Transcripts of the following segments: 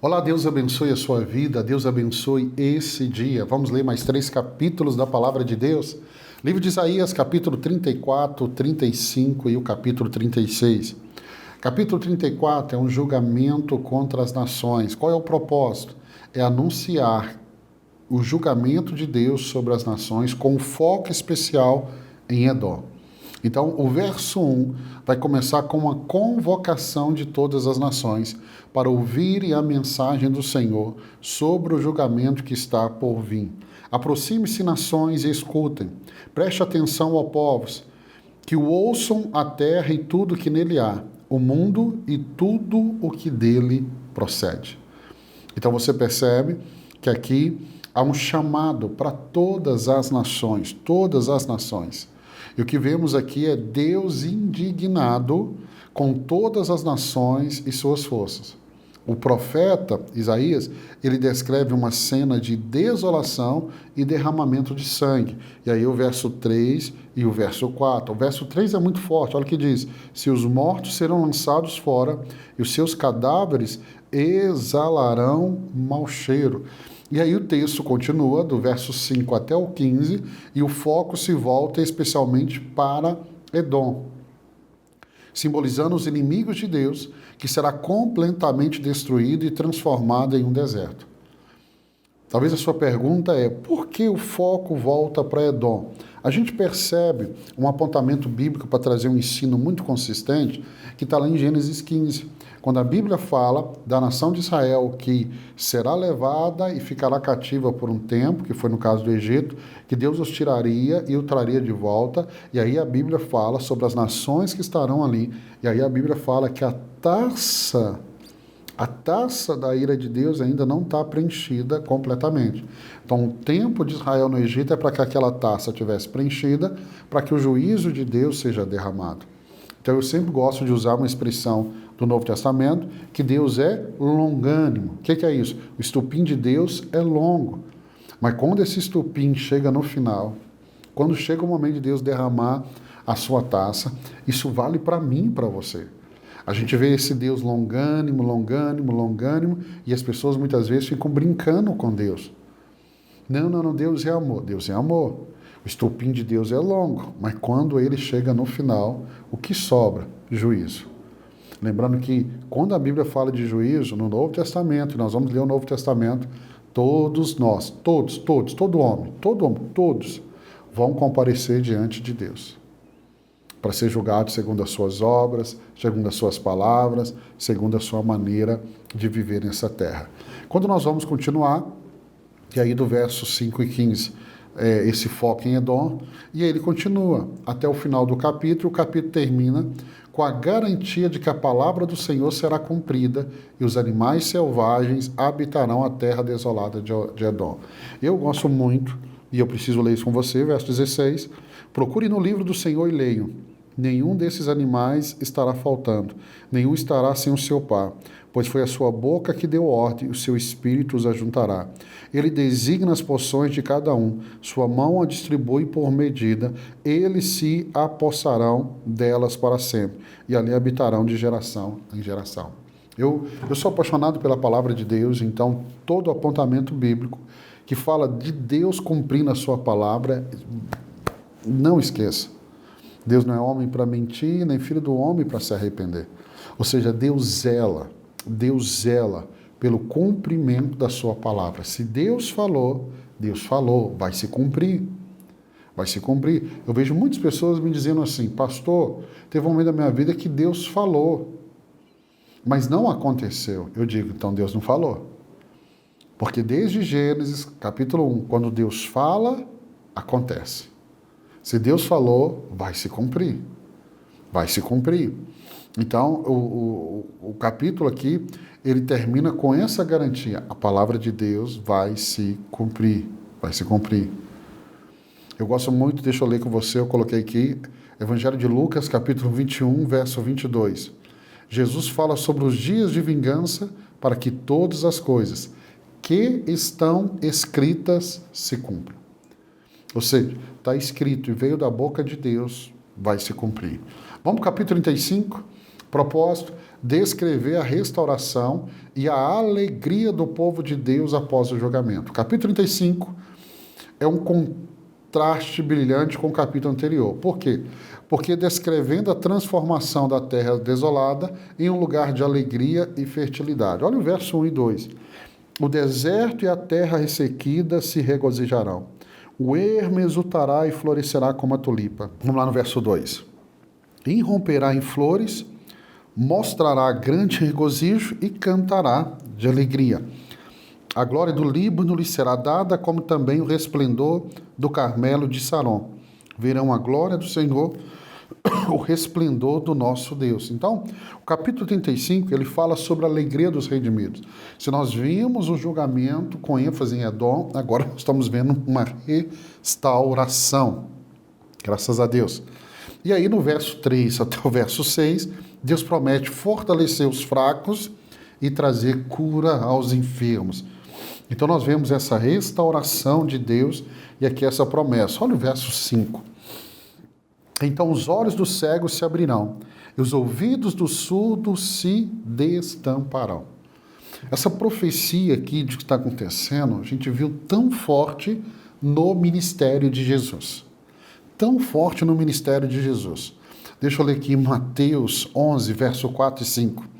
Olá, Deus abençoe a sua vida, Deus abençoe esse dia. Vamos ler mais 3 capítulos da Palavra de Deus. Livro de Isaías, capítulo 34, 35 e o capítulo 36. Capítulo 34 é um julgamento contra as nações. Qual é o propósito? É anunciar o julgamento de Deus sobre as nações com foco especial em Edom. Então, o verso 1 vai começar com uma convocação de todas as nações para ouvirem a mensagem do Senhor sobre o julgamento que está por vir. Aproxime-se, nações, e escutem. Preste atenção, ó povos, que o ouçam a terra e tudo que nele há, o mundo e tudo o que dele procede. Então, você percebe que aqui há um chamado para todas as nações, todas as nações. E o que vemos aqui é Deus indignado com todas as nações e suas forças. O profeta Isaías, ele descreve uma cena de desolação e derramamento de sangue. E aí o verso 3 e o verso 4. O verso 3 é muito forte, olha o que diz: se os mortos serão lançados fora e os seus cadáveres exalarão mau cheiro. E aí o texto continua, do verso 5 até o 15, e o foco se volta especialmente para Edom, simbolizando os inimigos de Deus, que será completamente destruído e transformado em um deserto. Talvez a sua pergunta é, por que o foco volta para Edom? A gente percebe um apontamento bíblico para trazer um ensino muito consistente, que está lá em Gênesis 15. Quando a Bíblia fala da nação de Israel que será levada e ficará cativa por um tempo, que foi no caso do Egito, que Deus os tiraria e o traria de volta, e aí a Bíblia fala sobre as nações que estarão ali, e aí a Bíblia fala que a taça da ira de Deus ainda não está preenchida completamente. Então, o tempo de Israel no Egito é para que aquela taça tivesse preenchida, para que o juízo de Deus seja derramado. Então, eu sempre gosto de usar uma expressão do Novo Testamento, que Deus é longânimo. O que é isso? O estupim de Deus é longo. Mas quando esse estupim chega no final, quando chega o momento de Deus derramar a sua taça, isso vale para mim e para você. A gente vê esse Deus longânimo, e as pessoas muitas vezes ficam brincando com Deus. Não, Deus é amor. Deus é amor. O estupim de Deus é longo, mas quando ele chega no final, o que sobra? Juízo. Lembrando que quando a Bíblia fala de juízo, no Novo Testamento, nós vamos ler o Novo Testamento, todos nós, todo homem, todos vão comparecer diante de Deus, para ser julgado segundo as suas obras, segundo as suas palavras, segundo a sua maneira de viver nessa terra. Quando nós vamos continuar, e aí do verso 5 e 15, esse foco em Edom, e aí ele continua até o final do capítulo. O capítulo termina com a garantia de que a palavra do Senhor será cumprida e os animais selvagens habitarão a terra desolada de Edom. Eu gosto muito, e eu preciso ler isso com você, verso 16, procure no livro do Senhor e leiam. Nenhum desses animais estará faltando, nenhum estará sem o seu par, pois foi a sua boca que deu ordem, o seu espírito os ajuntará. Ele designa as porções de cada um, sua mão a distribui por medida, eles se apossarão delas para sempre, e ali habitarão de geração em geração. Eu sou apaixonado pela palavra de Deus, então todo apontamento bíblico que fala de Deus cumprindo a sua palavra, não esqueça. Deus não é homem para mentir, nem filho do homem para se arrepender. Ou seja, Deus zela pelo cumprimento da sua palavra. Se Deus falou, vai se cumprir. Vai se cumprir. Eu vejo muitas pessoas me dizendo assim, pastor, teve um momento da minha vida que Deus falou, mas não aconteceu. Eu digo, então Deus não falou. Porque desde Gênesis, capítulo 1, quando Deus fala, acontece. Se Deus falou, vai se cumprir. Vai se cumprir. Então, o capítulo aqui, ele termina com essa garantia. A palavra de Deus vai se cumprir. Vai se cumprir. Eu gosto muito, deixa eu ler com você, eu coloquei aqui, Evangelho de Lucas, capítulo 21, verso 22. Jesus fala sobre os dias de vingança para que todas as coisas que estão escritas se cumpram. Ou seja, está escrito e veio da boca de Deus, vai se cumprir. Vamos para o capítulo 35, propósito. descrever a restauração e a alegria do povo de Deus após o julgamento. O capítulo 35 é um contraste brilhante com o capítulo anterior. Por quê? Porque descrevendo a transformação da terra desolada em um lugar de alegria e fertilidade. Olha o verso 1 e 2. O deserto e a terra ressequida se regozijarão. O ermo exultará e florescerá como a tulipa. Vamos lá no verso 2. Irromperá em flores, mostrará grande regozijo e cantará de alegria. A glória do Líbano lhe será dada, como também o resplendor do Carmelo de Saron. Verão a glória do Senhor, o resplendor do nosso Deus. Então, o capítulo 35, ele fala sobre a alegria dos redimidos. Se nós vimos o julgamento com ênfase em Edom, agora nós estamos vendo uma restauração. Graças a Deus. E aí, no verso 3 até o verso 6, Deus promete fortalecer os fracos e trazer cura aos enfermos. Então, nós vemos essa restauração de Deus e aqui essa promessa. Olha o verso 5. Então, os olhos dos cegos se abrirão e os ouvidos dos surdos se destamparão. Essa profecia aqui de que está acontecendo, a gente viu tão forte no ministério de Jesus. Tão forte no ministério de Jesus. Deixa eu ler aqui Mateus 11, verso 4 e 5.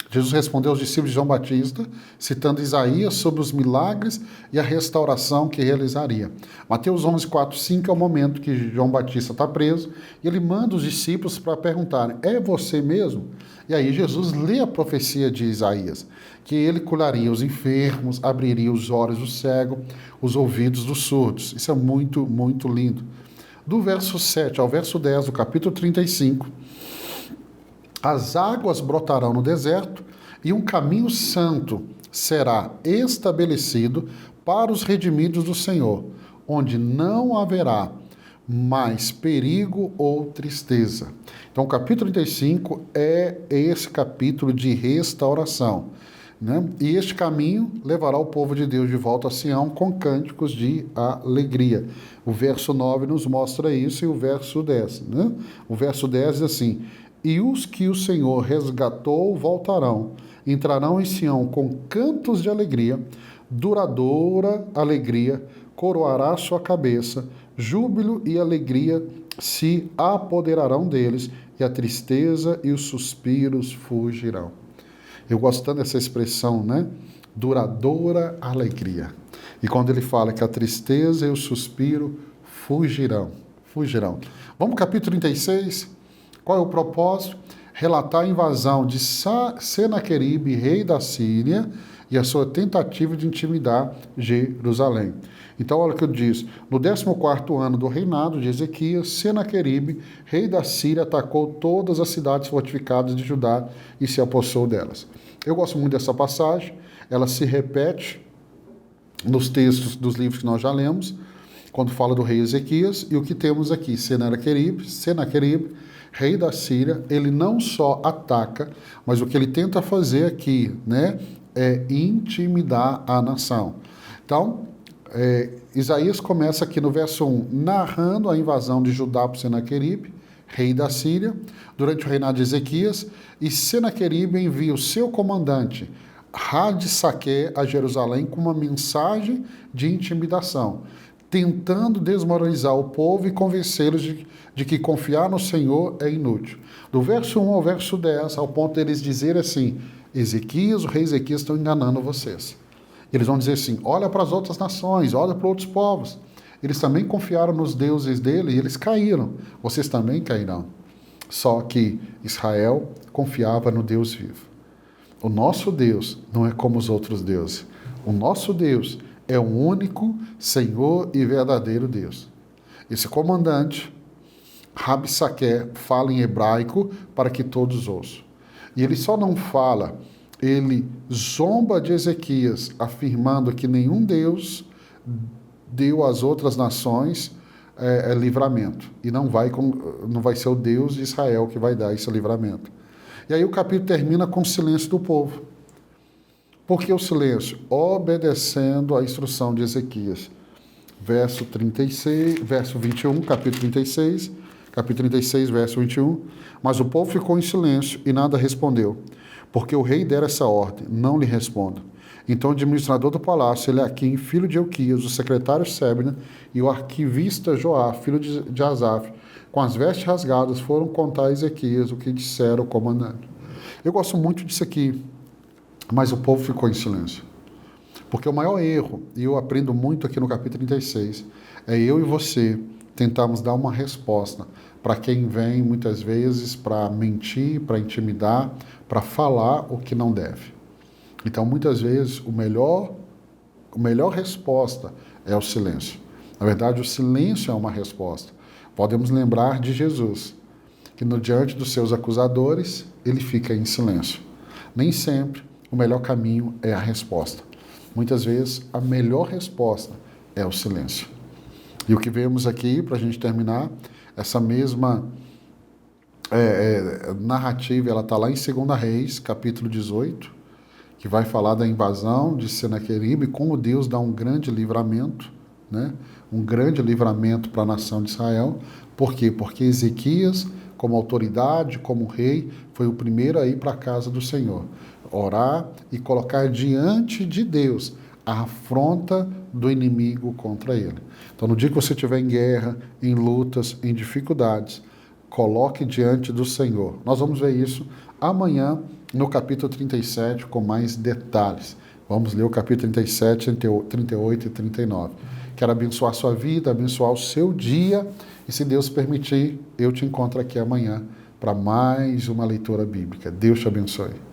Jesus respondeu aos discípulos de João Batista, citando Isaías sobre os milagres e a restauração que realizaria. Mateus 11, 4 e 5 é o momento que João Batista está preso e ele manda os discípulos para perguntarem, é você mesmo? E aí Jesus lê a profecia de Isaías, que ele curaria os enfermos, abriria os olhos do cego, os ouvidos dos surdos. Isso é muito, muito lindo. Do verso 7 ao verso 10 do capítulo 35, as águas brotarão no deserto e um caminho santo será estabelecido para os redimidos do Senhor, onde não haverá mais perigo ou tristeza. Então, o capítulo 35 é esse capítulo de restauração, né? E este caminho levará o povo de Deus de volta a Sião com cânticos de alegria. O verso 9 nos mostra isso e o verso 10. Né? O verso 10 diz assim, e os que o Senhor resgatou voltarão, entrarão em Sião com cantos de alegria, duradoura alegria, coroará sua cabeça, júbilo e alegria se apoderarão deles, e a tristeza e os suspiros fugirão. Eu gosto tanto dessa expressão, né? Duradoura alegria. E quando ele fala que a tristeza e o suspiro fugirão. Fugirão. Vamos ao capítulo 36. Qual é o propósito? Relatar a invasão de Senaqueribe, rei da Síria, e a sua tentativa de intimidar Jerusalém. Então, olha o que eu disse. No 14º ano do reinado de Ezequias, Senaqueribe, rei da Síria, atacou todas as cidades fortificadas de Judá e se apossou delas. Eu gosto muito dessa passagem. Ela se repete nos textos dos livros que nós já lemos, quando fala do rei Ezequias, e o que temos aqui? Senaqueribe, rei da Síria, ele não só ataca, mas o que ele tenta fazer aqui, né, é intimidar a nação. Então, Isaías começa aqui no verso 1, narrando a invasão de Judá por Senaqueribe, rei da Síria, durante o reinado de Ezequias, e Senaqueribe envia o seu comandante, Rabsaque, a Jerusalém com uma mensagem de intimidação, tentando desmoralizar o povo e convencê-los de que confiar no Senhor é inútil. Do verso 1 ao verso 10, ao ponto deles dizerem assim, Ezequias, o rei Ezequias estão enganando vocês. Eles vão dizer assim, olha para as outras nações, olha para outros povos. Eles também confiaram nos deuses dele e eles caíram. Vocês também cairão. Só que Israel confiava no Deus vivo. O nosso Deus não é como os outros deuses. O nosso Deus é o único Senhor e verdadeiro Deus. Esse comandante, Rabsaque, fala em hebraico para que todos ouçam. E ele só não fala, ele zomba de Ezequias, afirmando que nenhum Deus deu às outras nações livramento. E não vai ser o Deus de Israel que vai dar esse livramento. E aí o capítulo termina com o silêncio do povo. Por que o silêncio? Obedecendo à instrução de Ezequias. Verso 36, verso 21, capítulo 36, capítulo 36, verso 21. Mas o povo ficou em silêncio e nada respondeu, porque o rei dera essa ordem: não lhe responda. Então o administrador do palácio, Eliaquim, filho de Euquias, o secretário Sebna e o arquivista Joá, filho de Asaf, com as vestes rasgadas, foram contar a Ezequias o que disseram o comandante. Eu gosto muito disso aqui, mas o povo ficou em silêncio. Porque o maior erro, e eu aprendo muito aqui no capítulo 36, é eu e você tentarmos dar uma resposta para quem vem muitas vezes para mentir, para intimidar, para falar o que não deve. Então, muitas vezes, a melhor resposta é o silêncio. Na verdade, o silêncio é uma resposta. Podemos lembrar de Jesus, que diante dos seus acusadores, ele fica em silêncio. Nem sempre o melhor caminho é a resposta. Muitas vezes, a melhor resposta é o silêncio. E o que vemos aqui, para a gente terminar, essa mesma narrativa, ela está lá em 2 Reis, capítulo 18, que vai falar da invasão de Senaqueribe, como Deus dá um grande livramento, né? Um grande livramento para a nação de Israel. Por quê? Porque Ezequias, como autoridade, como rei, foi o primeiro a ir para a casa do Senhor, orar e colocar diante de Deus a afronta do inimigo contra ele. Então, no dia que você estiver em guerra, em lutas, em dificuldades, coloque diante do Senhor. Nós vamos ver isso amanhã no capítulo 37 com mais detalhes. Vamos ler o capítulo 37, 38 e 39. Quero abençoar a sua vida, abençoar o seu dia e, se Deus permitir, eu te encontro aqui amanhã para mais uma leitura bíblica. Deus te abençoe.